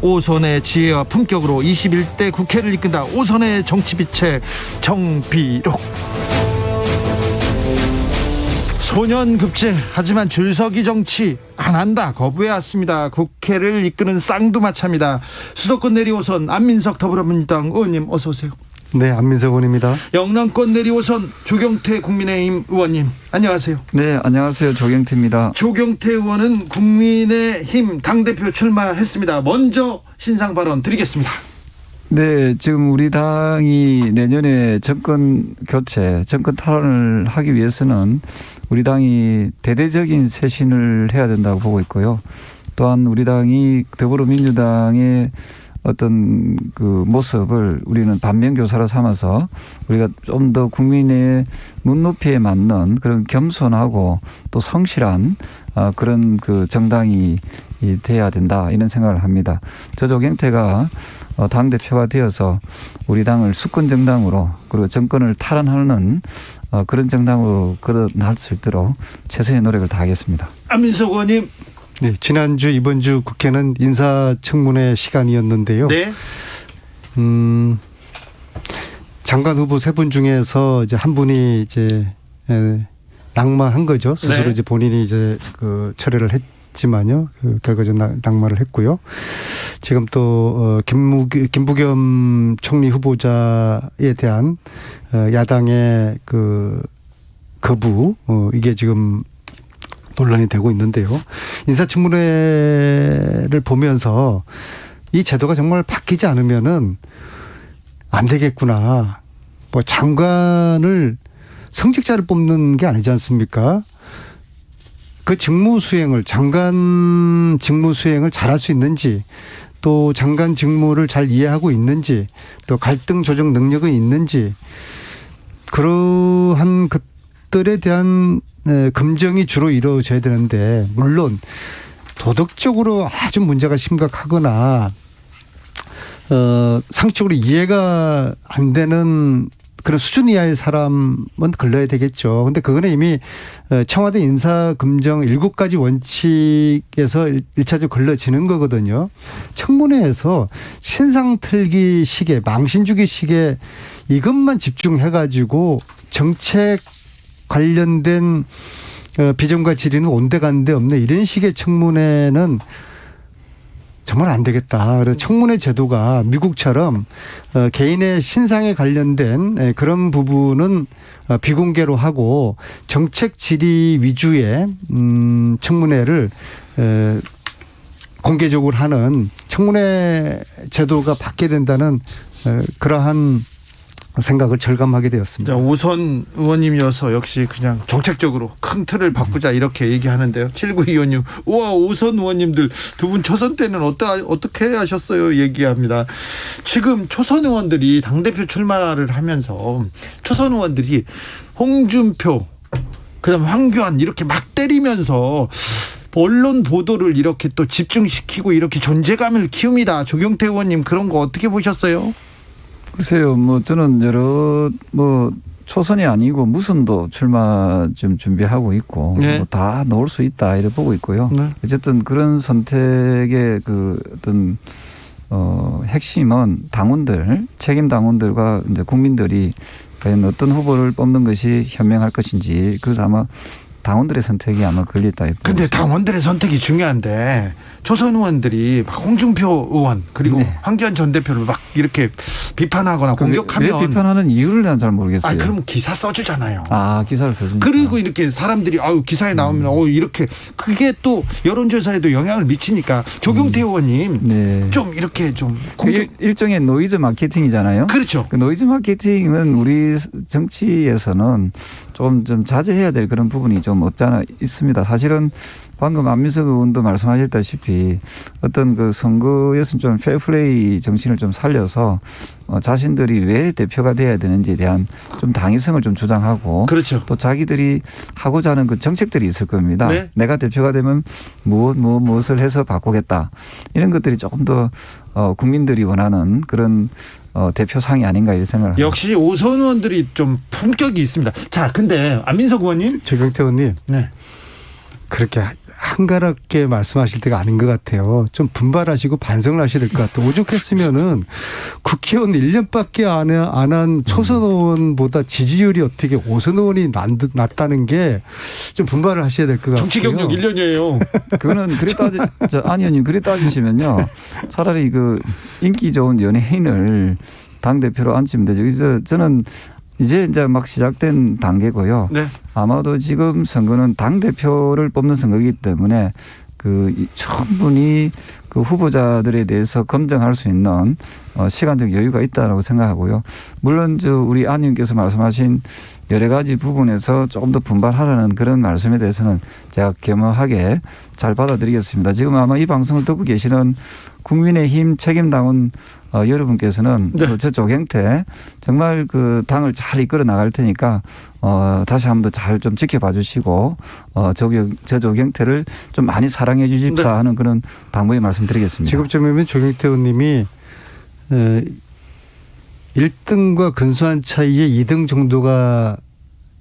오선의 지혜와 품격으로 21대 국회를 이끈다. 오선의 정치빛의 정비록. 소년급제, 하지만 줄서기 정치 안 한다 거부해왔습니다. 국회를 이끄는 쌍두마차입니다. 수도권 내리오선 안민석 더불어민주당 의원님 어서 오세요. 네, 안민석 의원입니다. 영남권 내리오선 조경태 국민의힘 의원님 안녕하세요. 네, 안녕하세요. 조경태입니다. 조경태 의원은 국민의힘 당대표 출마했습니다. 먼저 신상 발언 드리겠습니다. 네, 지금 우리 당이 내년에 정권 교체, 정권 탈환을 하기 위해서는 우리 당이 대대적인 쇄신을 해야 된다고 보고 있고요. 또한 우리 당이 더불어민주당의 어떤 그 모습을 우리는 반면교사로 삼아서 우리가 좀 더 국민의 눈높이에 맞는 그런 겸손하고 또 성실한 그런 그 정당이 돼야 된다 이런 생각을 합니다. 저 조경태가 당대표가 되어서 우리 당을 수권 정당으로 그리고 정권을 탈환하는 그런 정당으로 거듭날 수 있도록 최선의 노력을 다하겠습니다. 안민석 의원님. 네, 지난주 이번 주 국회는 인사청문회 시간이었는데요. 네. 장관 후보 세 분 중에서 이제 한 분이 이제 낙마한 거죠. 스스로 네. 이제 본인이 이제 그 철회를 했지만요. 그 결과적으로 낙마를 했고요. 지금 또 김부겸 총리 후보자에 대한 야당의 그 거부 이게 지금 논란이 되고 있는데요. 인사청문회를 보면서 이 제도가 정말 바뀌지 않으면은 안 되겠구나. 뭐 장관을 성직자를 뽑는 게 아니지 않습니까? 그 직무 수행을 장관 직무 수행을 잘할 수 있는지 또 장관 직무를 잘 이해하고 있는지 또 갈등 조정 능력은 있는지 그러한 것들에 대한 검증이 주로 이루어져야 되는데 물론 도덕적으로 아주 문제가 심각하거나 상식적으로 이해가 안 되는 그런 수준 이하의 사람은 걸러야 되겠죠. 근데 그거는 이미 청와대 인사검증 7가지 원칙에서 1차적으로 걸러지는 거거든요. 청문회에서 신상 틀기 식의 망신 주기 식의 이것만 집중해가지고 정책 관련된 비전과 질의는 온데간데 없는 이런 식의 청문회는 정말 안 되겠다. 그래서 청문회 제도가 미국처럼 개인의 신상에 관련된 그런 부분은 비공개로 하고 정책 질의 위주의 청문회를 공개적으로 하는 청문회 제도가 바뀌어야 된다는 그러한 생각을 절감하게 되었습니다. 오선 의원님이어서 역시 그냥 정책적으로 큰 틀을 바꾸자 이렇게 얘기하는데요. 7925님, 우와 오선 의원님들 두 분 초선 때는 어떻게 하셨어요? 얘기합니다. 지금 초선 의원들이 당대표 출마를 하면서 초선 의원들이 홍준표, 그다음 황교안 이렇게 막 때리면서 언론 보도를 이렇게 또 집중시키고 이렇게 존재감을 키웁니다. 조경태 의원님 그런 거 어떻게 보셨어요? 글쎄요, 저는 초선이 아니고 무선도 출마 좀 준비하고 있고, 네. 다 넣을 수 있다, 이렇게 보고 있고요. 네. 어쨌든 그런 선택의 핵심은 당원들, 책임 당원들과 이제 국민들이 과연 어떤 후보를 뽑는 것이 현명할 것인지, 그래서 아마 당원들의 선택이 아마 걸렸다. 근데 당원들의 선택이 중요한데 초선 의원들이 막 홍준표 의원 그리고 네. 황교안 전 대표를 막 이렇게 비판하거나 공격하면 왜 비판하는 이유를 난 잘 모르겠어요. 그럼 기사 써주잖아요. 기사를 써주니까. 그리고 이렇게 사람들이 기사에 나오면 이렇게 그게 또 여론조사에도 영향을 미치니까 조경태 의원님 네. 좀 이렇게 좀 일종의 노이즈 마케팅이잖아요. 그렇죠. 그 노이즈 마케팅은 우리 정치에서는 좀 자제해야 될 그런 부분이 좀 없잖아 있습니다. 사실은 방금 안민석 의원도 말씀하셨다시피 어떤 그 선거에서는 좀 페어플레이 정신을 좀 살려서 자신들이 왜 대표가 돼야 되는지에 대한 좀 당위성을 좀 주장하고 그렇죠. 또 자기들이 하고자 하는 그 정책들이 있을 겁니다. 네. 내가 대표가 되면 무엇을 해서 바꾸겠다. 이런 것들이 조금 더 국민들이 원하는 그런 대표상이 아닌가 이런 생각을 합니다. 역시 오선 의원들이 좀 품격이 있습니다. 자, 근데 안민석 의원님, 조경태 의원님 네, 그렇게 한가롭게 말씀하실 때가 아닌 것 같아요. 좀 분발하시고 반성을 하셔야 될 것 같아요. 오죽했으면은 국회의원 1년밖에 안 한 초선 의원보다 지지율이 어떻게 오선 의원이 낮다는 게 좀 분발을 하셔야 될 것 같아요. 정치 경력 1년이에요. 그거는 안 의원님 그래 따지시면요. 차라리 그 인기 좋은 연예인을 당대표로 앉히면 되죠. 그래서 저는 이제 막 시작된 단계고요. 네. 아마도 지금 선거는 당대표를 뽑는 선거이기 때문에 충분히 그 후보자들에 대해서 검증할 수 있는 시간적 여유가 있다고 생각하고요. 물론 우리 안 의원께서 말씀하신 여러 가지 부분에서 조금 더 분발하라는 그런 말씀에 대해서는 제가 겸허하게 잘 받아들이겠습니다. 지금 아마 이 방송을 듣고 계시는 국민의힘 책임당원 여러분께서는 네. 저 조경태 정말 그 당을 잘 이끌어 나갈 테니까 다시 한번 더 잘 좀 지켜봐 주시고 저 조경태를 좀 많이 사랑해 주십사 네. 하는 그런 당부의 말씀드리겠습니다. 지금쯤이면 조경태 의원님이 1등과 근소한 차이에 2등 정도가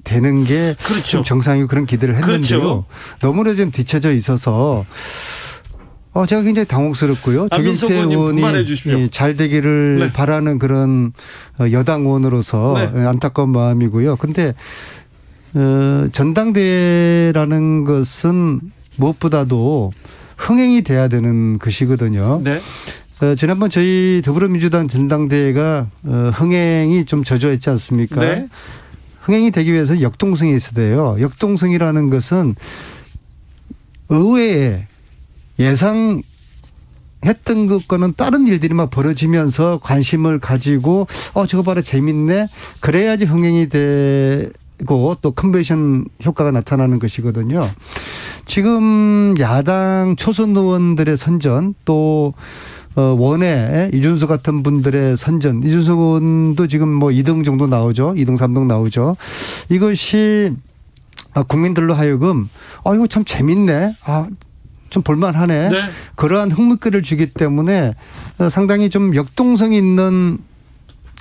되는 게 그렇죠. 좀 정상이고 그런 기대를 했는데요. 그렇죠. 너무나 좀 뒤쳐져 있어서 제가 굉장히 당혹스럽고요. 안민석 조경태 의원님 분발해 의원이 주십시오. 잘 되기를 네. 바라는 그런 여당 의원으로서 네. 안타까운 마음이고요. 그런데 전당대회라는 것은 무엇보다도 흥행이 돼야 되는 것이거든요. 네. 지난번 저희 더불어민주당 전당대회가 흥행이 좀 저조했지 않습니까? 네. 흥행이 되기 위해서 역동성이 있어야 돼요. 역동성이라는 것은 의외에 예상했던 것과는 다른 일들이 막 벌어지면서 관심을 가지고 저거 봐라 재밌네. 그래야지 흥행이 되고 또 컨벤션 효과가 나타나는 것이거든요. 지금 야당 초선 의원들의 선전 또 원외 이준석 같은 분들의 선전, 이준석 의원도 지금 뭐 2등 정도 나오죠. 2등, 3등 나오죠. 이것이 국민들로 하여금 이거 참 재밌네. 좀 볼만하네. 네. 그러한 흥미끌을 주기 때문에 상당히 좀 역동성이 있는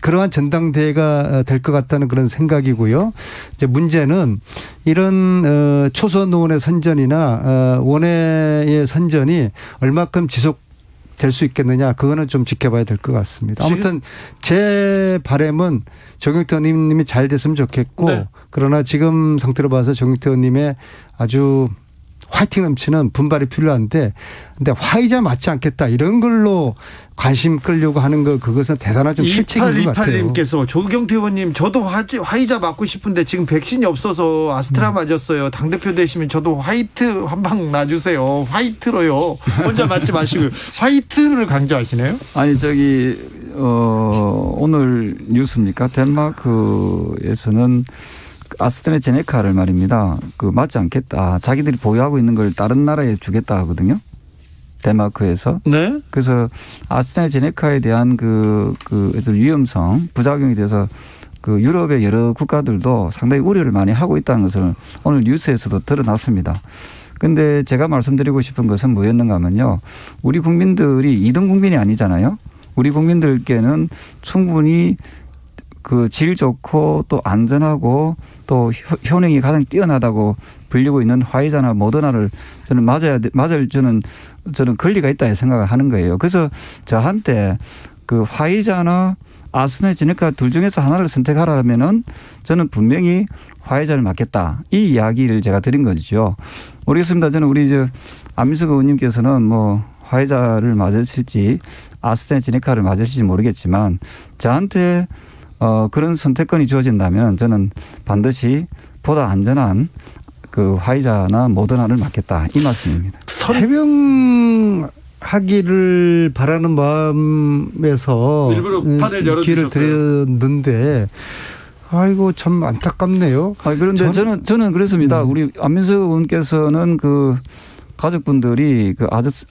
그러한 전당대회가 될 것 같다는 그런 생각이고요. 이제 문제는 이런 초선 의원의 선전이나 원외의 선전이 얼마큼 지속될 수 있겠느냐, 그거는 좀 지켜봐야 될 것 같습니다. 아무튼 제 바람은 조경태 의원님이 잘 됐으면 좋겠고, 네. 그러나 지금 상태로 봐서 조경태 의원님의 아주 화이팅 넘치는 분발이 필요한데, 근데 화이자 맞지 않겠다 이런 걸로 관심 끌려고 하는 거, 그것은 대단한 좀 실책인 것 같아요. 2828님께서 조경태 의원님 저도 화이자 맞고 싶은데 지금 백신이 없어서 아스트라 맞았어요. 당대표 되시면 저도 화이트 한 방 놔주세요. 화이트로요. 혼자 맞지 마시고 화이트를 강조하시네요. 아니 오늘 뉴스입니까? 덴마크에서는 아스트라제네카를 말입니다. 맞지 않겠다. 자기들이 보유하고 있는 걸 다른 나라에 주겠다 하거든요. 덴마크에서. 네. 그래서 아스트라제네카에 대한 위험성, 부작용에 대해서 유럽의 여러 국가들도 상당히 우려를 많이 하고 있다는 것을 오늘 뉴스에서도 드러났습니다. 그런데 제가 말씀드리고 싶은 것은 뭐였는가 하면요. 우리 국민들이 2등 국민이 아니잖아요. 우리 국민들께는 충분히 질 좋고 또 안전하고 또 효능이 가장 뛰어나다고 불리고 있는 화이자나 모더나를 저는 맞을 저는 권리가 있다 생각을 하는 거예요. 그래서 저한테 화이자나 아스트라제네카 둘 중에서 하나를 선택하라면은 저는 분명히 화이자를 맞겠다. 이 이야기를 제가 드린 거죠. 모르겠습니다. 저는 우리 안민석 의원님께서는 화이자를 맞으실지 아스트라제네카를 맞으실지 모르겠지만 저한테 그런 선택권이 주어진다면 저는 반드시 보다 안전한 화이자나 모더나를 맞겠다, 이 말씀입니다. 해명하기를 바라는 마음에서 일부러 판을 열어주셨어요. 기회를 드렸는데 아이고 참 안타깝네요. 그런데 저는 그렇습니다. 우리 안민석 의원께서는 가족분들이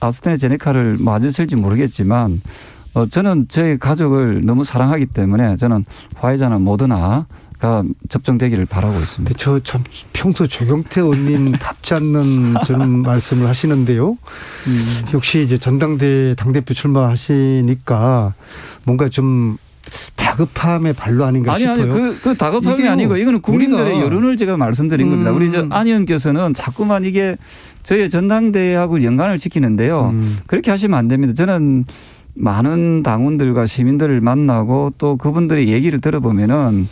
아스트라제네카를 맞으실지 모르겠지만 저는 저희 가족을 너무 사랑하기 때문에 저는 화이자나 모더나가 접종되기를 바라고 있습니다. 저 참 평소 조경태 의원님 답지 않는 저는 말씀을 하시는데요. 역시 이제 전당대회 당대표 출마하시니까 뭔가 좀 다급함의 발로 아닌가 아니 싶어요. 그 다급함이 이게요, 아니고 이거는 국민들의 우리가 여론을 제가 말씀드린 겁니다. 우리 안 의원께서는 자꾸만 이게 저희 전당대회하고 연관을 지키는데요. 그렇게 하시면 안 됩니다. 저는 많은 당원들과 시민들을 만나고 또 그분들의 얘기를 들어보면은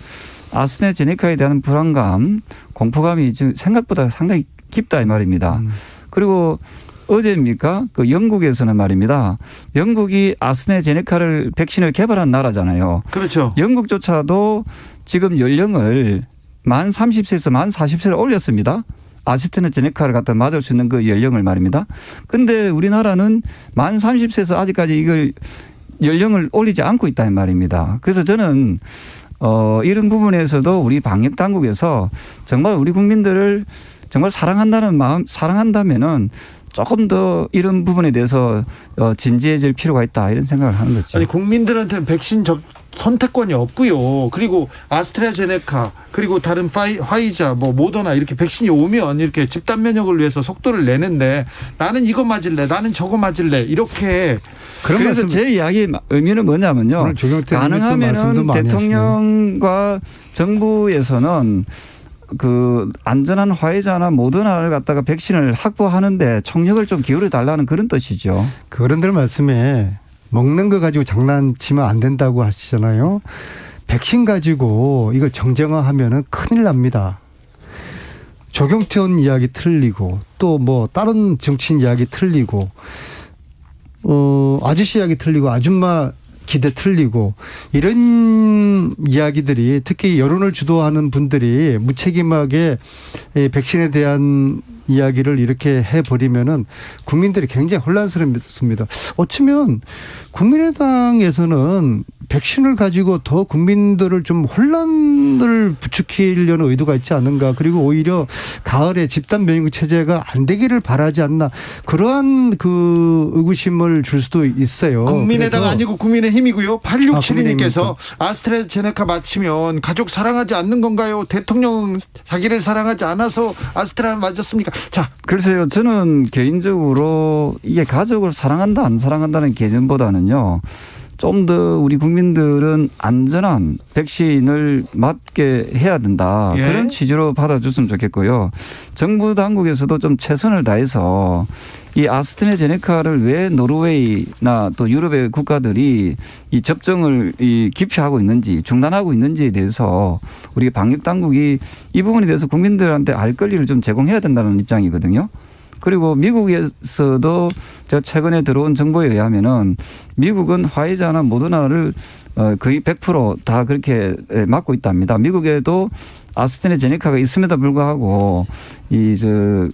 아스트라제네카에 대한 불안감, 공포감이 지금 생각보다 상당히 깊다 이 말입니다. 그리고 어제입니까? 그 영국에서는 말입니다. 영국이 아스트라제네카를 백신을 개발한 나라잖아요. 그렇죠. 영국조차도 지금 연령을 만 30세에서 만 40세로 올렸습니다. 아스트라제네카를 갖다 맞을 수 있는 그 연령을 말입니다. 근데 우리나라는 만 30세에서 아직까지 이걸 연령을 올리지 않고 있다는 말입니다. 그래서 저는 이런 부분에서도 우리 방역 당국에서 정말 우리 국민들을 정말 사랑한다는 마음, 사랑한다면은 조금 더 이런 부분에 대해서 진지해질 필요가 있다 이런 생각을 하는 거죠. 아니 국민들한테는 백신 선택권이 없고요. 그리고 아스트라제네카 그리고 다른 화이자 뭐 모더나 이렇게 백신이 오면 이렇게 집단 면역을 위해서 속도를 내는데 나는 이거 맞을래, 나는 저거 맞을래 이렇게. 그래서 제 이야기 의미는 뭐냐면요. 가능하면은 대통령과 정부에서는 그 안전한 화이자나 모더나를 갖다가 백신을 확보하는데 총력을 좀 기울여 달라는 그런 뜻이죠. 그런들 말씀에 먹는 거 가지고 장난치면 안 된다고 하시잖아요. 백신 가지고 이걸 정쟁화하면은 큰일 납니다. 조경태원 이야기 틀리고 또 뭐 다른 정치인 이야기 틀리고 아저씨 이야기 틀리고 아줌마 기대 틀리고 이런 이야기들이 특히 여론을 주도하는 분들이 무책임하게 백신에 대한 이야기를 이렇게 해버리면은 국민들이 굉장히 혼란스럽습니다. 어쩌면 국민의당에서는 백신을 가지고 더 국민들을 좀 혼란을 부추기려는 의도가 있지 않는가. 그리고 오히려 가을에 집단 면역 체제가 안 되기를 바라지 않나. 그러한 그 의구심을 줄 수도 있어요. 국민의당 아니고 국민의힘이고요. 8672님께서 아, 아스트라제네카 맞히면 가족 사랑하지 않는 건가요? 대통령 자기를 사랑하지 않아서 아스트라 맞았습니까? 자, 글쎄요. 저는 개인적으로 이게 가족을 사랑한다 안 사랑한다는 개념보다는요. 좀 더 우리 국민들은 안전한 백신을 맞게 해야 된다. 예. 그런 취지로 받아줬으면 좋겠고요. 정부 당국에서도 좀 최선을 다해서 이 아스트라제네카를 왜 노르웨이나 또 유럽의 국가들이 이 접종을 기피하고 있는지 중단하고 있는지에 대해서 우리 방역 당국이 이 부분에 대해서 국민들한테 알 권리를 좀 제공해야 된다는 입장이거든요. 그리고 미국에서도 제가 최근에 들어온 정보에 의하면은 미국은 화이자나 모더나를 거의 100% 다 그렇게 맞고 있답니다. 미국에도 아스트라제네카가 있음에도 불구하고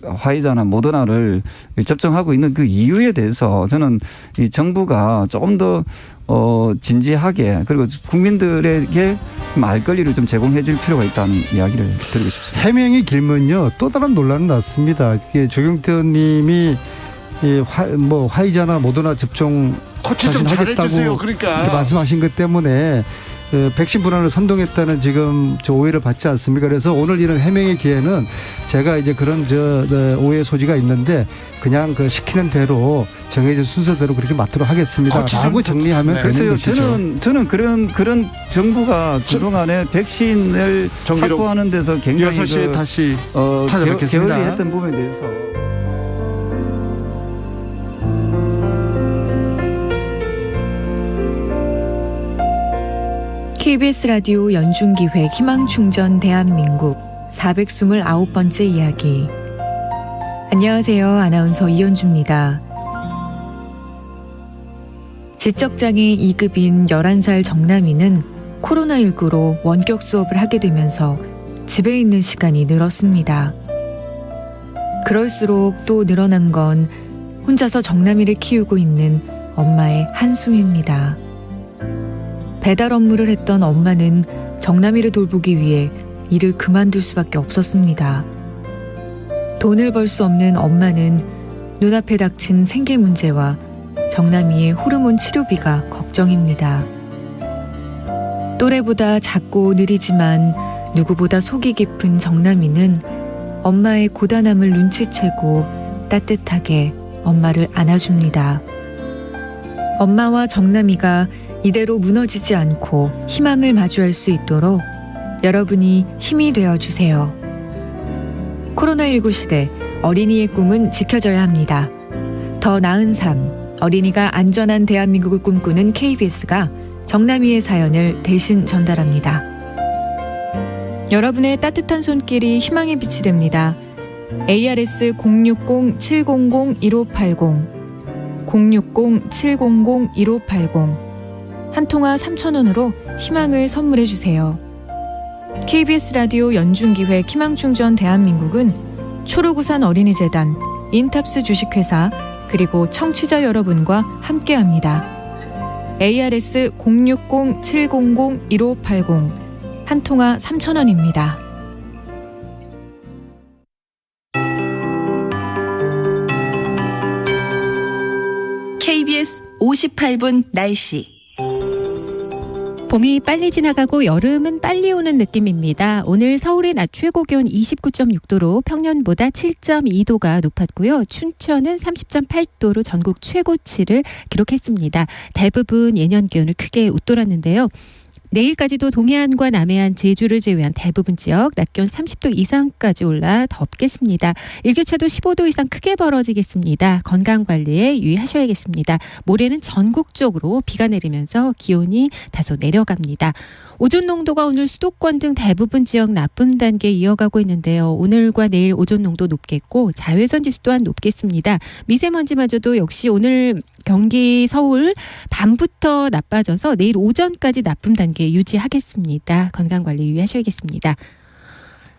화이자나 모더나를 접종하고 있는 그 이유에 대해서 저는 이 정부가 조금 더 진지하게 그리고 국민들에게 알 권리를 좀 제공해 줄 필요가 있다는 이야기를 드리고 싶습니다. 해명이 길면요 또 다른 논란은 났습니다. 조경태 의원님이 화이자나 모더나 접종 코치 좀 잘해주세요. 그러니까 말씀하신 것 때문에 백신 불안을 선동했다는 지금 오해를 받지 않습니까? 그래서 오늘 이런 해명의 기회는 제가 이제 그런 오해 소지가 있는데 그냥 그 시키는 대로 정해진 순서대로 그렇게 맡도록 하겠습니다. 라고 정리하면 되는 것이죠. 저는 그런 정부가 그동안에 백신을 확보하는 데서 굉장히 6시에 다시 찾아뵙겠습니다. 게을리했던 부분에 대해서. KBS 라디오 연중기획 희망충전 대한민국 429번째 이야기. 안녕하세요. 아나운서 이현주입니다. 지적장애 2급인 11살 정남이는 코로나19로 원격 수업을 하게 되면서 집에 있는 시간이 늘었습니다. 그럴수록 또 늘어난 건 혼자서 정남이를 키우고 있는 엄마의 한숨입니다. 배달 업무를 했던 엄마는 정남이를 돌보기 위해 일을 그만둘 수밖에 없었습니다. 돈을 벌 수 없는 엄마는 눈앞에 닥친 생계 문제와 정남이의 호르몬 치료비가 걱정입니다. 또래보다 작고 느리지만 누구보다 속이 깊은 정남이는 엄마의 고단함을 눈치채고 따뜻하게 엄마를 안아줍니다. 엄마와 정남이가 이대로 무너지지 않고 희망을 마주할 수 있도록 여러분이 힘이 되어 주세요. 코로나19 시대 어린이의 꿈은 지켜져야 합니다. 더 나은 삶, 어린이가 안전한 대한민국을 꿈꾸는 KBS가 정남이의 사연을 대신 전달합니다. 여러분의 따뜻한 손길이 희망의 빛이 됩니다. ARS 060-700-1580 060-700-1580 한 통화 3,000원으로 희망을 선물해 주세요. KBS 라디오 연중기획 희망충전 대한민국은 초록우산 어린이재단, 인탑스 주식회사 그리고 청취자 여러분과 함께합니다. ARS 060-700-1580 한 통화 3,000원입니다. KBS 58분 날씨. 봄이 빨리 지나가고 여름은 빨리 오는 느낌입니다. 오늘 서울의 낮 최고 기온 29.6도로 평년보다 7.2도가 높았고요. 춘천은 30.8도로 전국 최고치를 기록했습니다. 대부분 예년 기온을 크게 웃돌았는데요. 내일까지도 동해안과 남해안, 제주를 제외한 대부분 지역 낮 기온 30도 이상까지 올라 덥겠습니다. 일교차도 15도 이상 크게 벌어지겠습니다. 건강관리에 유의하셔야겠습니다. 모레는 전국적으로 비가 내리면서 기온이 다소 내려갑니다. 오존 농도가 오늘 수도권 등 대부분 지역 나쁨 단계 이어가고 있는데요. 오늘과 내일 오존 농도 높겠고 자외선 지수 또한 높겠습니다. 미세먼지마저도 역시 오늘 경기 서울 밤부터 나빠져서 내일 오전까지 나쁨 단계 유지하겠습니다. 건강관리 유의하셔야겠습니다.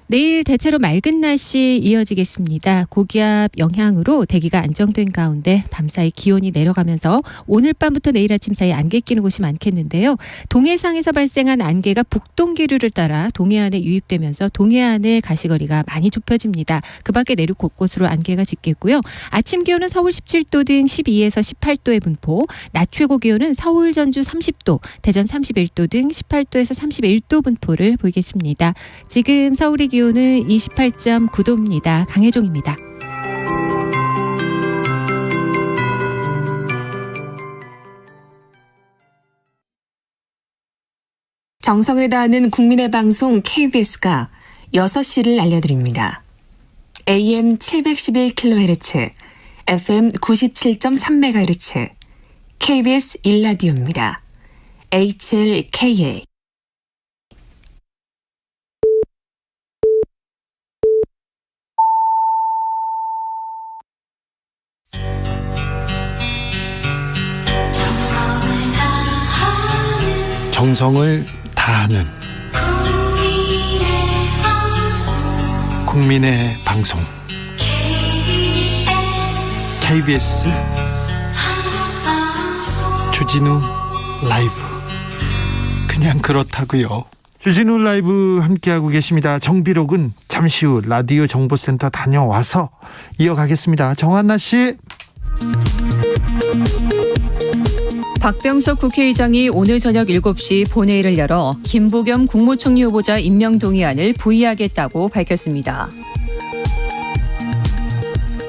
내일 대체로 맑은 날씨 이어지겠습니다. 고기압 영향으로 대기가 안정된 가운데 밤사이 기온이 내려가면서 오늘 밤부터 내일 아침 사이 안개 끼는 곳이 많겠는데요. 동해상에서 발생한 안개가 북동기류를 따라 동해안에 유입되면서 동해안의 가시거리가 많이 좁혀집니다. 그 밖에 내륙 곳곳으로 안개가 짙겠고요. 아침 기온은 서울 17도 등 12에서 18도의 분포, 낮 최고 기온은 서울 전주 30도, 대전 31도 등 18도에서 31도 분포를 보이겠습니다. 지금 서울의 기온은 28.9도입니다. 강혜종입니다. 정성을 다하는 국민의 방송 KBS가 6시를 알려드립니다. AM 711kHz, FM 97.3MHz, KBS 1라디오입니다. HLKA. 정성을 다하는 국민의 방송 KBS 주진우 라이브. 그냥 그렇다고요. 주진우 라이브 함께하고 계십니다. 정비록은 잠시 후 라디오 정보센터 다녀와서 이어가겠습니다. 정한나 씨. 박병석 국회의장이 오늘 저녁 7시 본회의를 열어 김부겸 국무총리 후보자 임명 동의안을 부의하겠다고 밝혔습니다.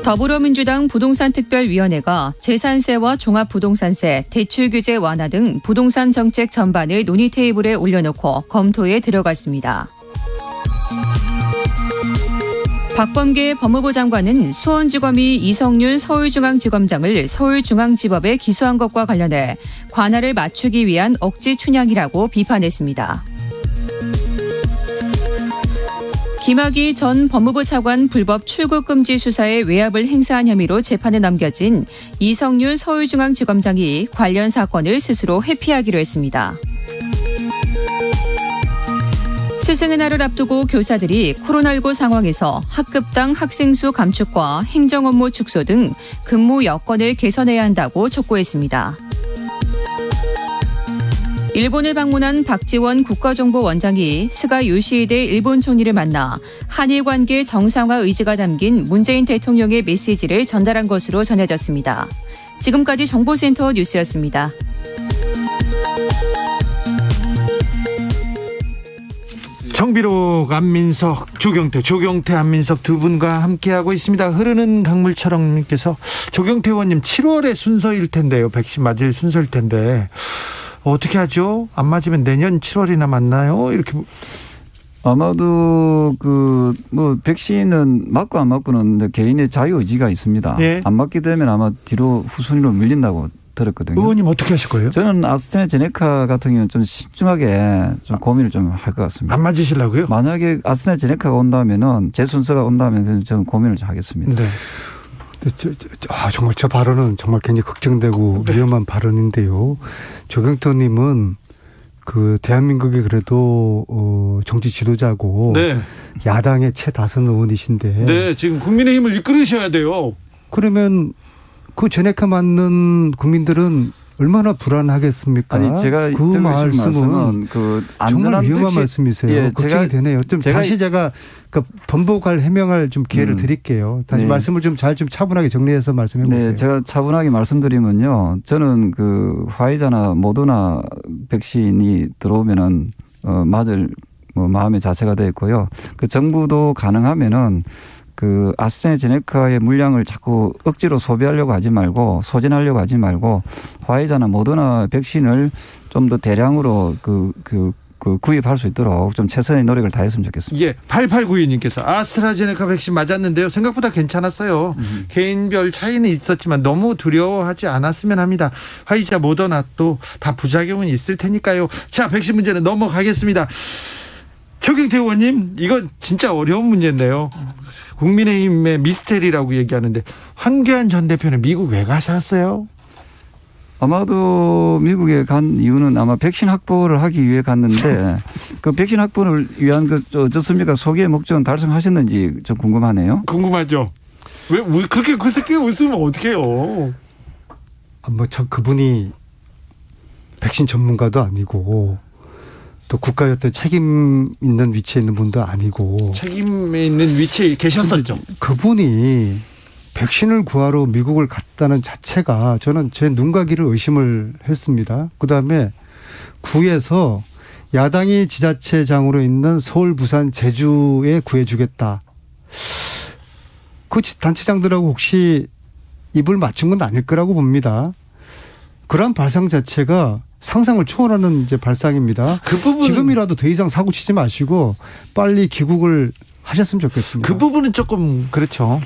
더불어민주당 부동산특별위원회가 재산세와 종합부동산세, 대출규제 완화 등 부동산 정책 전반을 논의 테이블에 올려놓고 검토에 들어갔습니다. 박범계 법무부 장관은 수원지검이 이성윤 서울중앙지검장을 서울중앙지법에 기소한 것과 관련해 관할을 맞추기 위한 억지 춘향이라고 비판했습니다. 김학의 전 법무부 차관 불법 출국 금지 수사에 외압을 행사한 혐의로 재판에 넘겨진 이성윤 서울중앙지검장이 관련 사건을 스스로 회피하기로 했습니다. 스승의 날을 앞두고 교사들이 코로나19 상황에서 학급당 학생 수 감축과 행정 업무 축소 등 근무 여건을 개선해야 한다고 촉구했습니다. 일본을 방문한 박지원 국가정보원장이 스가 요시히데 일본 총리를 만나 한일 관계 정상화 의지가 담긴 문재인 대통령의 메시지를 전달한 것으로 전해졌습니다. 지금까지 정보센터 뉴스였습니다. 정비록 안민석, 조경태 안민석 두 분과 함께하고 있습니다. 흐르는 강물처럼님께서 조경태 의원님 7월에 순서일 텐데요. 백신 맞을 순서일 텐데 어떻게 하죠? 안 맞으면 내년 7월이나 맞나요? 이렇게. 아마도 백신은 맞고 안 맞고는 개인의 자유 의지가 있습니다. 네. 안 맞게 되면 아마 뒤로 후순위로 밀린다고 들었거든요. 의원님 어떻게 하실 거예요? 저는 아스트라제네카 같은 경우는 좀 신중하게 좀 고민을 좀 할 것 같습니다. 안 맞으시려고요? 만약에 아스트라제네카가 온다면은 제 순서가 온다면 저는 고민을 좀 하겠습니다. 네. 정말 저 발언은 정말 굉장히 걱정되고 위험한 발언인데요. 조경태 의원님은 대한민국이 그래도 정치 지도자고 네. 야당의 최다선 의원이신데 네, 지금 국민의힘을 이끌으셔야 돼요. 그러면 그 제네카 맞는 국민들은 얼마나 불안하겠습니까? 아니 제가 그 말씀은 정말 위험한 말씀이세요. 예, 걱정이 되네요. 좀 다시 제가 번복할 해명할 좀 기회를 드릴게요. 다시 네. 말씀을 좀 차분하게 정리해서 말씀해 보세요. 네, 제가 차분하게 말씀드리면요. 저는 화이자나 모더나 백신이 들어오면은 맞을 마음의 자세가 되어 있고요. 정부도 가능하면은 아스트라제네카의 물량을 자꾸 억지로 소비하려고 하지 말고 소진하려고 하지 말고 화이자나 모더나 백신을 좀 더 대량으로 구입할 수 있도록 좀 최선의 노력을 다했으면 좋겠습니다. 예, 8892님께서 아스트라제네카 백신 맞았는데요. 생각보다 괜찮았어요. 개인별 차이는 있었지만 너무 두려워하지 않았으면 합니다. 화이자, 모더나 또 다 부작용은 있을 테니까요. 자, 백신 문제는 넘어가겠습니다. 조경태 의원님, 이건 진짜 어려운 문제인데요. 국민의힘의 미스테리라고 얘기하는데 황교안 전 대표는 미국 왜 가셨어요? 아마도 미국에 간 이유는 아마 백신 확보를 하기 위해 갔는데 백신 확보를 위한 어떻습니까? 소기의 목적은 달성하셨는지 좀 궁금하네요. 궁금하죠. 왜 그렇게 그새끼 웃으면 어떡해요? 그분이 백신 전문가도 아니고 또 국가의 어떤 책임 있는 위치에 있는 분도 아니고 책임에 있는 위치에 계셨었죠. 그분이 백신을 구하러 미국을 갔다는 자체가 저는 제 눈과 귀를 의심을 했습니다. 그다음에 구에서 야당이 지자체장으로 있는 서울, 부산, 제주에 구해주겠다. 그 단체장들하고 혹시 입을 맞춘 건 아닐 거라고 봅니다. 그런 발상 자체가 상상을 초월하는 이제 발상입니다. 그 부분은 지금이라도 더 이상 사고 치지 마시고 빨리 귀국을 하셨으면 좋겠습니다. 그 부분은 조금 그렇죠.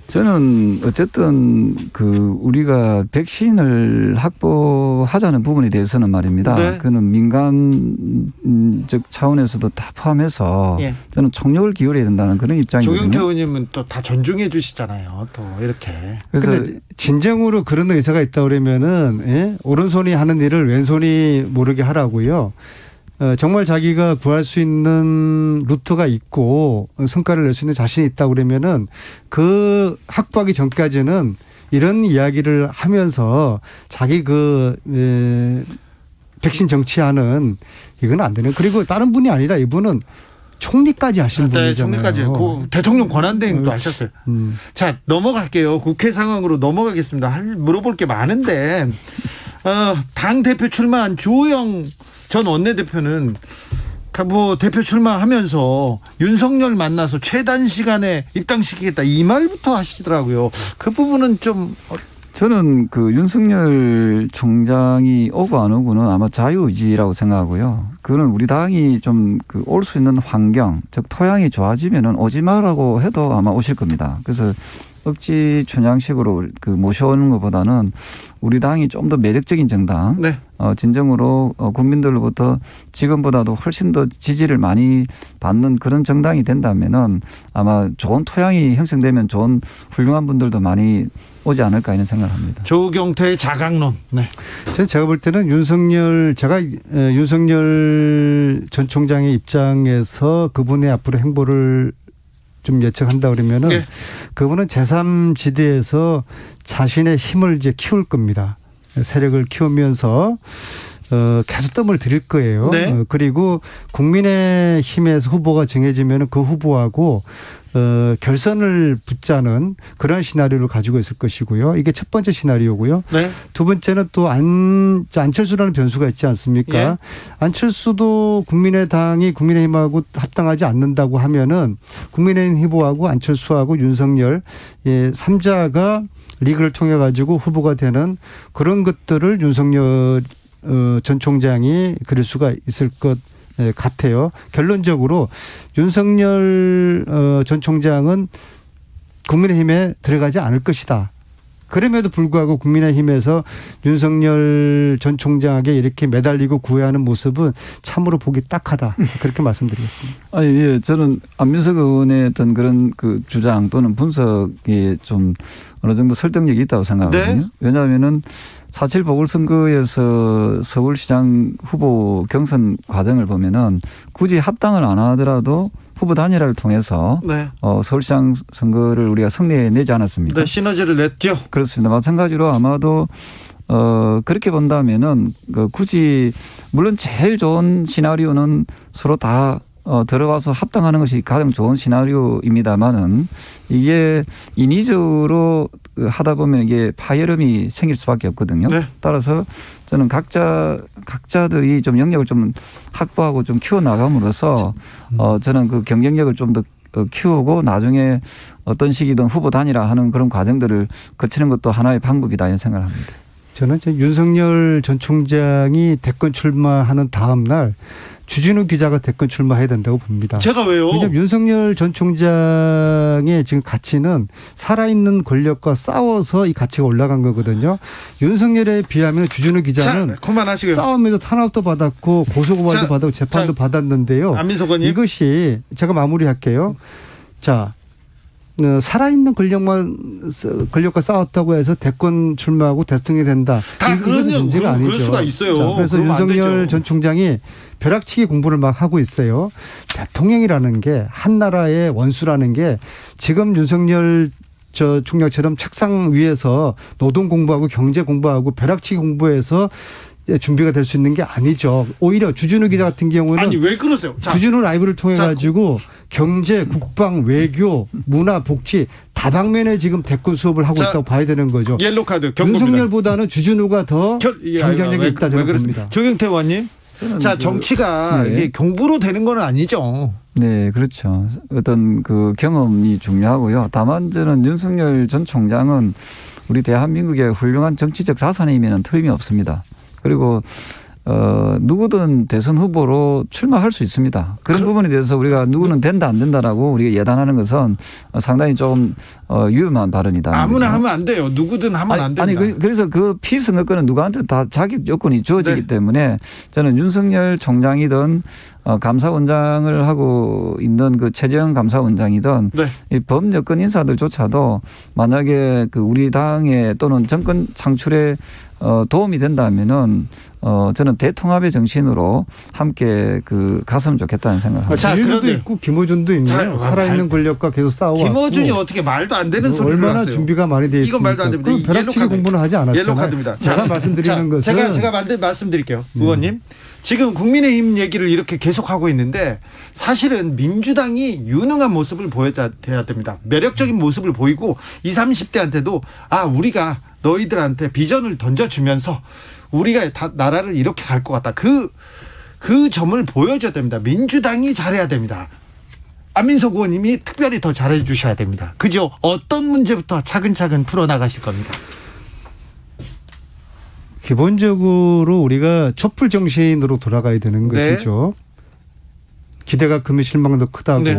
저는 어쨌든 우리가 백신을 확보하자는 부분에 대해서는 말입니다. 네. 그는 민간적 차원에서도 다 포함해서 예. 저는 총력을 기울여야 된다는 그런 입장이거든요. 조경태 의원님은 또 다 존중해 주시잖아요. 또 이렇게. 그래서 진정으로 그런 의사가 있다 그러면은 오른손이 하는 일을 왼손이 모르게 하라고요. 정말 자기가 구할 수 있는 루트가 있고 성과를 낼 수 있는 자신이 있다 그러면은 그 확보하기 전까지는 이런 이야기를 하면서 자기 백신 정치하는 이건 안 되는. 그리고 다른 분이 아니라 이분은 총리까지 하신 분이잖아요. 총리까지 대통령 권한대행도 하셨어요. 자, 넘어갈게요. 국회 상황으로 넘어가겠습니다. 물어볼 게 많은데 당 대표 출마한 주호영 전 원내대표는 대표 출마하면서 윤석열 만나서 최단 시간에 입당시키겠다 이 말부터 하시더라고요. 그 부분은 좀 저는 윤석열 총장이 오고 안 오고는 아마 자유의지라고 생각하고요. 그거는 우리 당이 좀 올 수 있는 환경, 즉 토양이 좋아지면은 오지 마라고 해도 아마 오실 겁니다. 그래서 억지 춘향식으로 모셔오는 것보다는 우리 당이 좀 더 매력적인 정당, 네. 진정으로 국민들로부터 지금보다도 훨씬 더 지지를 많이 받는 그런 정당이 된다면은 아마 좋은 토양이 형성되면 좋은 훌륭한 분들도 많이 오지 않을까 이런 생각을 합니다. 조경태의 자강론. 네. 제가 볼 때는 윤석열 전 총장의 입장에서 그분의 앞으로 행보를 좀 예측한다 그러면은 네. 그분은 제3지대에서 자신의 힘을 이제 키울 겁니다. 세력을 키우면서 계속 뜸을 들일 거예요. 네. 그리고 국민의힘에서 후보가 정해지면 그 후보하고 결선을 붙자는 그런 시나리오를 가지고 있을 것이고요. 이게 첫 번째 시나리오고요. 네. 두 번째는 또 안철수라는 변수가 있지 않습니까? 예. 안철수도 국민의당이 국민의힘하고 합당하지 않는다고 하면은 국민의힘 후보하고 안철수하고 윤석열 3자가 리그를 통해 가지고 후보가 되는 그런 것들을 윤석열 전 총장이 그럴 수가 있을 것 같아요. 결론적으로 윤석열 전 총장은 국민의힘에 들어가지 않을 것이다. 그럼에도 불구하고 국민의힘에서 윤석열 전 총장에게 이렇게 매달리고 구애하는 모습은 참으로 보기 딱하다. 그렇게 말씀드리겠습니다. 아니, 예, 저는 안민석 의원의 어떤 그런 그 주장 또는 분석이 좀 어느 정도 설득력이 있다고 생각하거든요. 네. 왜냐하면은 4.7 보궐선거에서 서울시장 후보 경선 과정을 보면은 굳이 합당을 안 하더라도 후보 단일화를 통해서 네. 서울시장 선거를 우리가 승리해내지 않았습니까? 네, 시너지를 냈죠. 그렇습니다. 마찬가지로 아마도 그렇게 본다면은 굳이 물론 제일 좋은 시나리오는 서로 다 들어와서 합당하는 것이 가장 좋은 시나리오입니다만은 이게 인위적으로 하다 보면 이게 파열음이 생길 수밖에 없거든요. 네. 따라서 저는 각자들이 좀 영역을 좀 확보하고 좀 키워 나감으로써 저는 그 경쟁력을 좀 더 키우고 나중에 어떤 시기든 후보 단일화하는 그런 과정들을 거치는 것도 하나의 방법이다 이런 생각을 합니다. 저는 윤석열 전 총장이 대권 출마하는 다음 날 주진우 기자가 대권 출마해야 된다고 봅니다. 제가 왜요? 왜냐하면 윤석열 전 총장의 지금 가치는 살아있는 권력과 싸워서 이 가치가 올라간 거거든요. 윤석열에 비하면 주진우 기자는 자, 그만하시고요. 싸움에서 탄압도 받았고 고소고발도 자, 받았고 재판도 자, 받았는데요. 안민석 의원님. 이것이 제가 마무리할게요. 자, 살아있는 권력과 싸웠다고 해서 대권 출마하고 대통령이 된다. 다 이것은 문제가 아니죠. 그럴 수가 있어요. 자, 그래서 그러면 안 윤석열 되죠. 전 총장이 벼락치기 공부를 막 하고 있어요. 대통령이라는 게 한 나라의 원수라는 게 지금 윤석열 저 총장처럼 책상 위에서 노동 공부하고 경제 공부하고 벼락치기 공부해서 준비가 될 수 있는 게 아니죠. 오히려 주진우 기자 같은 경우는 아니 왜 그러세요? 자, 주진우 라이브를 통해 가지고 경제, 국방, 외교, 문화, 복지 다방면에 지금 대권 수업을 하고 자, 있다고 봐야 되는 거죠. 옐로 카드 경고입니다. 윤석열보다는 주진우가 더 경쟁력이 있다 저는 봅니다. 조경태 의원님. 자, 정치가 네. 이게 공부로 되는 건 아니죠. 네, 그렇죠. 어떤 그 경험이 중요하고요. 다만 저는 윤석열 전 총장은 우리 대한민국의 훌륭한 정치적 자산이면 틀림이 없습니다. 그리고 누구든 대선 후보로 출마할 수 있습니다. 그런 부분에 대해서 우리가 누구는 된다 안 된다라고 우리가 예단하는 것은 상당히 좀 위험한 발언이다. 아무나 거죠. 하면 안 돼요. 누구든 하면 안 됩니다. 아니 그래서 그 피선거권은 누구한테 다 자격 요건이 주어지기 네. 때문에 저는 윤석열 총장이든 감사원장을 하고 있는 그 최재형 감사원장이든 네. 이 범여권 인사들조차도 만약에 그 우리 당에 또는 정권 창출에 도움이 된다면은 저는 대통합의 정신으로 함께 그 갔으면 좋겠다는 생각을 합니다. 자, 주진우도 그런데- 있고 김어준도 있네요. 자, 살아있는 권력과 계속 싸워왔고. 김어준이 어떻게 말도 안 되는 소리를 얼마나 하세요. 준비가 많이 돼 있습니까? 이건 말도 안 됩니다. 그럼 이 벼락치기 옐로 카드. 공부는 하지 않았잖아요. 옐로 카드입니다. 제가 말씀드리는 것은 제가 말씀드릴게요. 의원님. 지금 국민의힘 얘기를 이렇게 계속하고 있는데 사실은 민주당이 유능한 모습을 보여야 됩니다. 매력적인 모습을 보이고 20, 30대한테도 우리가 너희들한테 비전을 던져주면서 우리가 다 나라를 이렇게 갈 것 같다. 그 점을 보여줘야 됩니다. 민주당이 잘해야 됩니다. 안민석 의원님이 특별히 더 잘해 주셔야 됩니다. 그죠? 어떤 문제부터 차근차근 풀어나가실 겁니다. 기본적으로 우리가 촛불 정신으로 돌아가야 되는 네. 것이죠. 기대가 크면 실망도 크다고. 네.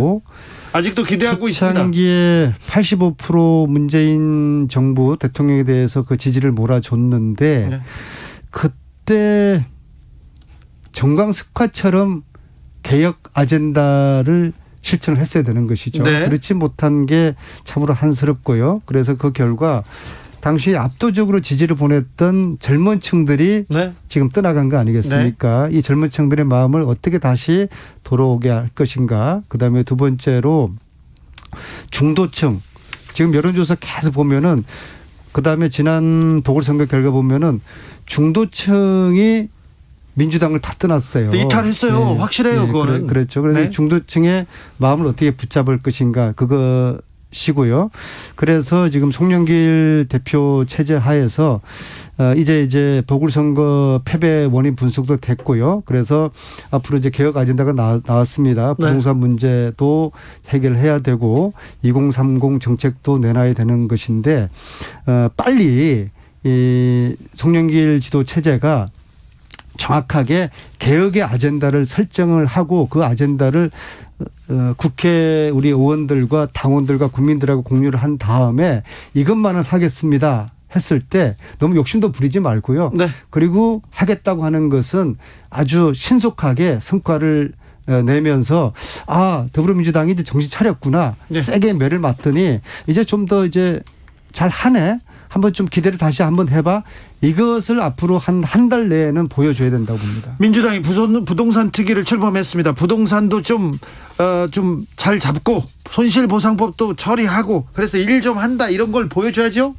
아직도 기대하고 있습니다. 초창기에 85% 문재인 정부 대통령에 대해서 그 지지를 몰아줬는데 네. 그때 정광석화처럼 개혁 아젠다를 실천을 했어야 되는 것이죠. 네. 그렇지 못한 게 참으로 한스럽고요. 그래서 그 결과 당시 압도적으로 지지를 보냈던 젊은 층들이 네. 지금 떠나간 거 아니겠습니까? 이 젊은 층들의 마음을 어떻게 다시 돌아오게 할 것인가. 그다음에 두 번째로 중도층. 지금 여론조사 계속 보면은 그다음에 지난 보궐선거 결과 보면은 중도층이 민주당을 다 떠났어요. 이탈했어요. 확실해요, 그거는. 그렇죠. 그래서 네. 중도층의 마음을 어떻게 붙잡을 것인가. 그것이고요. 그래서 지금 송영길 대표 체제 하에서 이제 보궐선거 패배 원인 분석도 됐고요. 그래서 앞으로 이제 개혁 아젠다가 나왔습니다. 부동산 문제도 해결해야 되고 2030 정책도 내놔야 되는 것인데 빨리 이 송영길 지도 체제가 정확하게 개혁의 아젠다를 설정을 하고 그 아젠다를 국회 우리 의원들과 당원들과 국민들하고 공유를 한 다음에 이것만은 하겠습니다 했을 때 너무 욕심도 부리지 말고요. 네. 그리고 하겠다고 하는 것은 아주 신속하게 성과를 내면서 더불어민주당이 이제 정신 차렸구나. 네. 세게 매를 맞더니 이제 좀 더 이제 잘 하네. 한번 좀 기대를 다시 한번 해봐. 이것을 앞으로 한 달 내에는 보여줘야 된다고 봅니다. 민주당이 부동산 특위를 출범했습니다. 부동산도 좀 잘 잡고 손실보상법도 처리하고 그래서 일 좀 한다 이런 걸 보여줘야죠.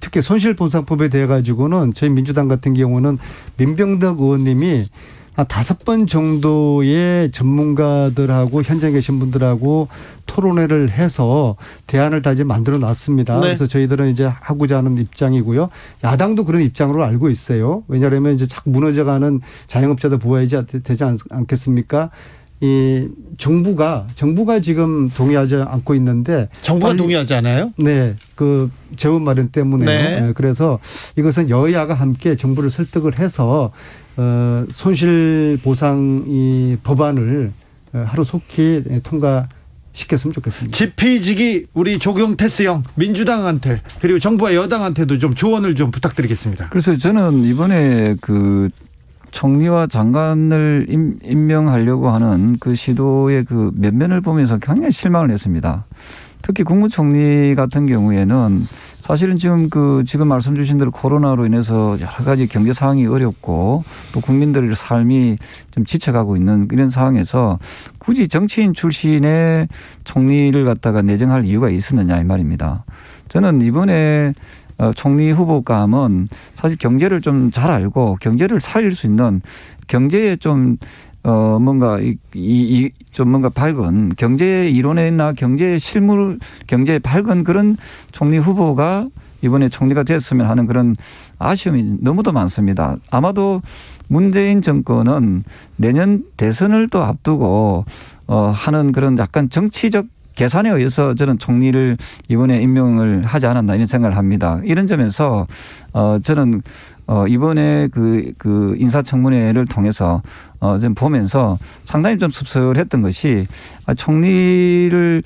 특히 손실보상법에 대해 가지고는 저희 민주당 같은 경우는 민병덕 의원님이 한 5번 정도의 전문가들하고 현장에 계신 분들하고 토론회를 해서 대안을 다 이제 만들어 놨습니다. 네. 그래서 저희들은 이제 하고자 하는 입장이고요. 야당도 그런 입장으로 알고 있어요. 왜냐하면 이제 자꾸 무너져가는 자영업자들 보호해야 되지 않겠습니까? 이 정부가 지금 동의하지 않고 있는데 정부가 동의하지 않아요? 네, 그 재원 마련 때문에 네. 그래서 이것은 여야가 함께 정부를 설득을 해서 손실보상 이 법안을 하루속히 통과시켰으면 좋겠습니다. 지피지기 우리 조경태스 형 민주당한테 그리고 정부와 여당한테도 좀 조언을 좀 부탁드리겠습니다. 그래서 저는 이번에 그 총리와 장관을 임명하려고 하는 그 시도의 그 면면을 보면서 굉장히 실망을 했습니다. 특히 국무총리 같은 경우에는 사실은 지금 말씀 주신 대로 코로나로 인해서 여러 가지 경제 상황이 어렵고 또 국민들의 삶이 좀 지쳐가고 있는 이런 상황에서 굳이 정치인 출신의 총리를 갖다가 내정할 이유가 있었느냐 이 말입니다. 저는 이번에 총리 후보감은 사실 경제를 좀 잘 알고 경제를 살릴 수 있는 경제에 좀 뭔가 좀 뭔가 밝은 경제 이론이나 경제 실물 경제에 밝은 그런 총리 후보가 이번에 총리가 됐으면 하는 그런 아쉬움이 너무도 많습니다. 아마도 문재인 정권은 내년 대선을 또 앞두고 하는 그런 약간 정치적 계산에 의해서 저는 총리를 이번에 임명을 하지 않았나 이런 생각을 합니다. 이런 점에서 저는 이번에 그 인사청문회를 통해서 좀 보면서 상당히 좀 씁쓸했던 것이 총리를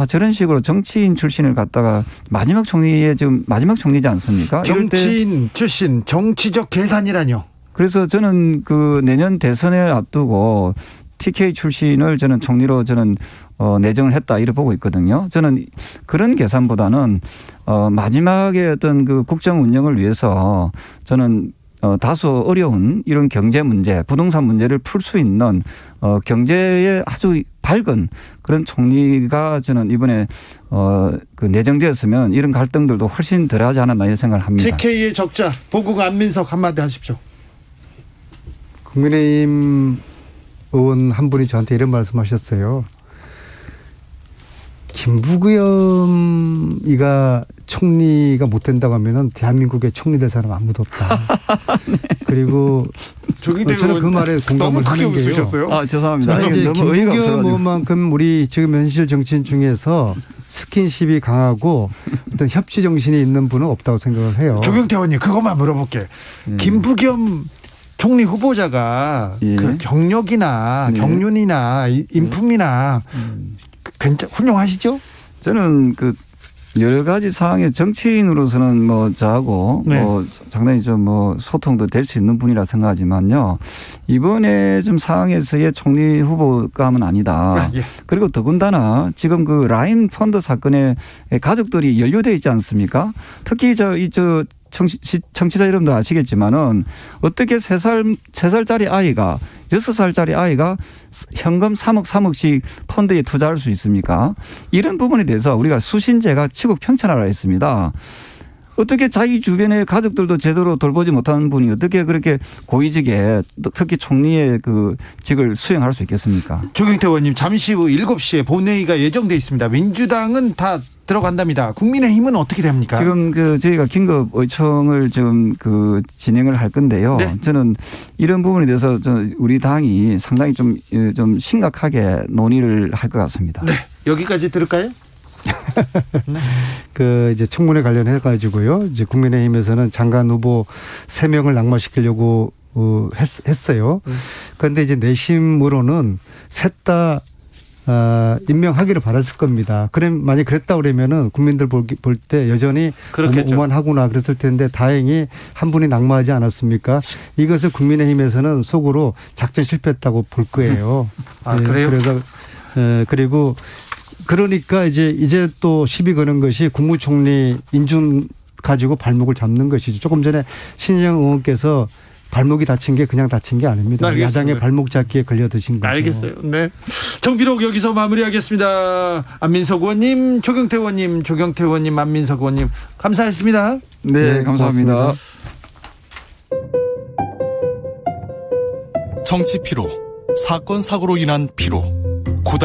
저런 식으로 정치인 출신을 갖다가 마지막 총리지 않습니까? 정치인 출신 정치적 계산이라뇨. 그래서 저는 그 내년 대선을 앞두고 TK 출신을 저는 총리로 내정을 했다 이렇게 보고 있거든요. 저는 그런 계산보다는 마지막에 어떤 그 국정 운영을 위해서 저는 다소 어려운 이런 경제 문제, 부동산 문제를 풀 수 있는 경제에 아주 밝은 그런 총리가 저는 이번에 그 내정되었으면 이런 갈등들도 훨씬 덜하지 않았나 이런 생각을 합니다. TK의 적자 보국 안민석 한마디 하십시오. 국민의힘 의원 한 분이 저한테 이런 말씀하셨어요. 김부겸이가 총리가 못 된다고 하면은 대한민국에 총리 될 사람 아무도 없다. 네. 그리고 저는 그 말에 공감을 하는 게요. 죄송합니다. 저는 이제 너무 의의가 김부겸 없어가지고. 의원만큼 우리 지금 현실 정치인 중에서 스킨십이 강하고 어떤 협치 정신이 있는 분은 없다고 생각을 해요. 조경태 의원님 그것만 물어볼게. 김부겸 총리 후보자가 예. 그 경력이나 네. 경륜이나 인품이나 훌륭하시죠? 저는 그 여러 가지 상황에 정치인으로서는 뭐 저하고 네. 뭐 상당히 좀 뭐 소통도 될 수 있는 분이라 생각하지만요. 이번에 좀 상황에서의 총리 후보감은 아니다. 예. 그리고 더군다나 지금 그 라인 펀드 사건에 가족들이 연루돼 있지 않습니까? 특히 청취자 여러분도 아시겠지만은 어떻게 3살짜리 아이가 6살짜리 아이가 현금 3억씩 펀드에 투자할 수 있습니까? 이런 부분에 대해서 우리가 수신제가 치국평천하라 했습니다. 어떻게 자기 주변의 가족들도 제대로 돌보지 못하는 분이 어떻게 그렇게 고위직에 특히 총리의 그 직을 수행할 수 있겠습니까? 조경태 의원님 잠시 후 7시에 본회의가 예정돼 있습니다. 민주당은 다 들어간답니다. 국민의힘은 어떻게 됩니까? 지금 저희가 긴급 의총을 지금 진행을 할 건데요. 네. 저는 이런 부분에 대해서 우리 당이 상당히 좀 심각하게 논의를 할 것 같습니다. 네. 여기까지 들을까요? 이제 청문회 관련해 가지고요. 이제 국민의힘에서는 장관 후보 3명을 낙마시키려고 했어요. 그런데 이제 내심으로는 셋 다 임명하기를 바랐을 겁니다. 그럼 만약 그랬다 그러면은 국민들 볼 때 여전히 그렇겠죠. 오만하구나 그랬을 텐데 다행히 한 분이 낙마하지 않았습니까? 이것을 국민의힘에서는 속으로 작전 실패했다고 볼 거예요. 아, 그래요? 그래서 그리고 그러니까 이제 또 시비 거는 것이 국무총리 인준 가지고 발목을 잡는 것이죠. 조금 전에 신희영 의원께서 발목이 다친 게 그냥 다친 게 아닙니다. 알겠습니다. 야당의 발목 잡기에 걸려드신 거죠. 알겠어요. 네. 정비록 여기서 마무리하겠습니다. 안민석 의원님, 조경태 의원님, 안민석 의원님 감사했습니다. 네, 감사합니다. 고맙습니다. 정치 피로, 사건 사고로 인한 피로,